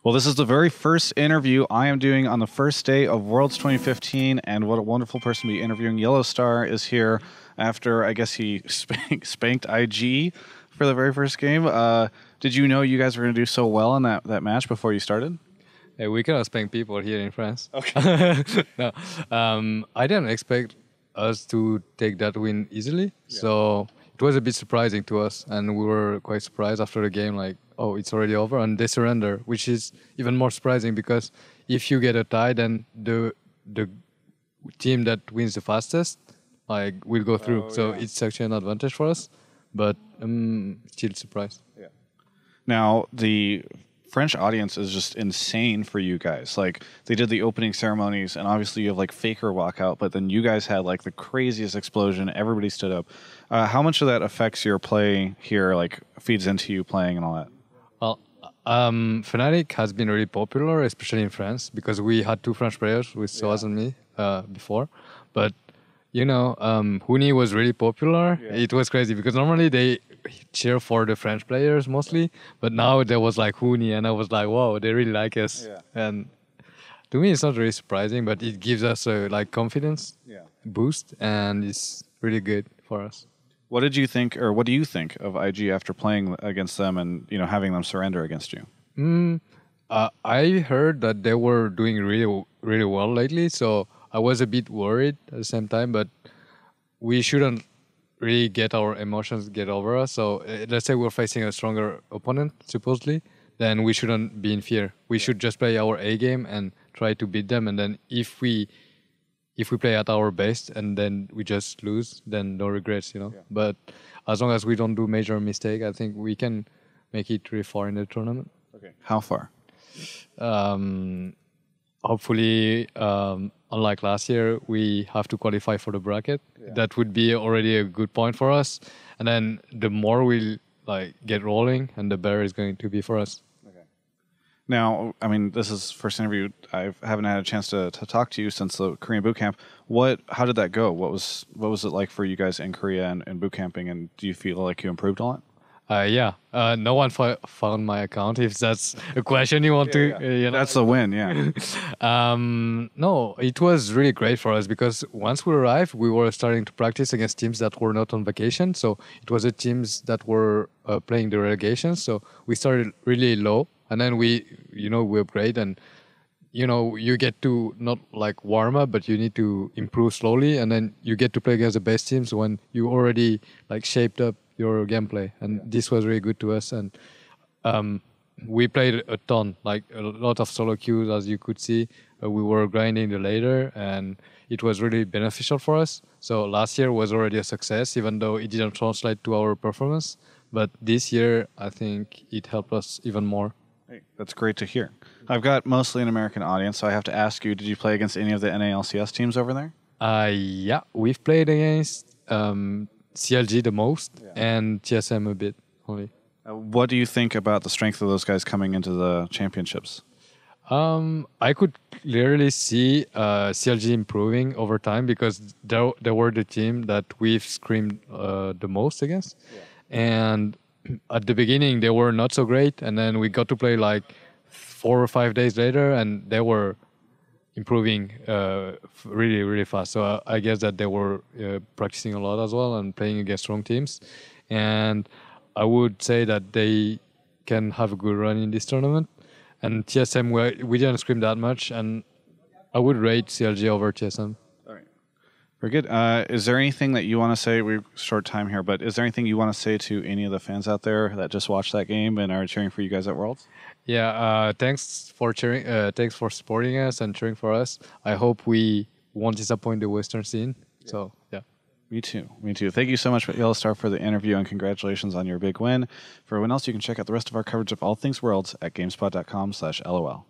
Well, this is the very first interview I am doing on the first day of Worlds 2015, and what a wonderful person to be interviewing. YellOwStaR is here after, I guess, he spanked IG for the very first game. Did you know you guys were going to do so well in that match before you started? Hey, we cannot spank people here in France. Okay. No, I didn't expect us to take that win easily, so it was a bit surprising to us, and we were quite surprised after the game, like, oh, it's already over, and they surrender, which is even more surprising because if you get a tie, then the team that wins the fastest will go through. So it's actually an advantage for us, but still surprised. Yeah. Now the French audience is just insane for you guys. Like, they did the opening ceremonies, and obviously you have like Faker walk out, but then you guys had like the craziest explosion. Everybody stood up. How much of that affects your play here? Like, feeds into you playing and all that? Well, Fnatic has been really popular, especially in France, because we had two French players with Soaz and me before. But you know, Huni was really popular. Yeah. It was crazy because normally they cheer for the French players mostly, but now there was like Huni, and I was like, wow, they really like us. Yeah. And to me, it's not really surprising, but it gives us a confidence boost, and it's really good for us. What did you think, or what do you think of IG after playing against them and having them surrender against you? I heard that they were doing really well lately, so I was a bit worried at the same time, but we shouldn't really get our emotions get over us. So let's say we're facing a stronger opponent, supposedly, then we shouldn't be in fear. We should just play our A game and try to beat them. And then if we play at our best and then we just lose, then no regrets, Yeah. But as long as we don't do major mistake, I think we can make it really far in the tournament. Okay. How far? Hopefully, unlike last year, we have to qualify for the bracket. Yeah. That would be already a good point for us. And then the more we get rolling, and the better it's going to be for us. Okay. Now, I mean, this is first interview. I haven't had a chance to talk to you since the Korean bootcamp. How did that go? What was it like for you guys in Korea and bootcamping? And do you feel like you improved a lot? No one found my account, if that's a question you want to... That's a win, yeah. No, it was really great for us because once we arrived, we were starting to practice against teams that were not on vacation. So it was the teams that were playing the relegation. So we started really low, and then we upgrade, and you get to not warm up, but you need to improve slowly, and then you get to play against the best teams when you already shaped up your gameplay, and this was really good to us. And we played a ton, a lot of solo queues, as you could see. We were grinding the ladder, and it was really beneficial for us. So last year was already a success, even though it didn't translate to our performance. But this year, I think it helped us even more. Hey, that's great to hear. I've got mostly an American audience, so I have to ask you, did you play against any of the NALCS teams over there? Yeah, we've played against CLG the most, and TSM a bit only. What do you think about the strength of those guys coming into the championships? I could clearly see CLG improving over time because they were the team that we've screamed the most against. Yeah. And at the beginning, they were not so great, and then we got to play 4 or 5 days later, and they were improving really, really fast. So I guess that they were practicing a lot as well and playing against strong teams. And I would say that they can have a good run in this tournament. And TSM, we didn't scream that much, and I would rate CLG over TSM. All right. Very good. Is there anything that you want to say? We're short time here, but is there anything you want to say to any of the fans out there that just watched that game and are cheering for you guys at Worlds? Yeah, thanks for cheering. Thanks for supporting us and cheering for us. I hope we won't disappoint the Western scene. Yeah. So, yeah. Me too. Me too. Thank you so much, YellOwStaR, for the interview, and congratulations on your big win. For everyone else, you can check out the rest of our coverage of all things Worlds at gamespot.com/LOL.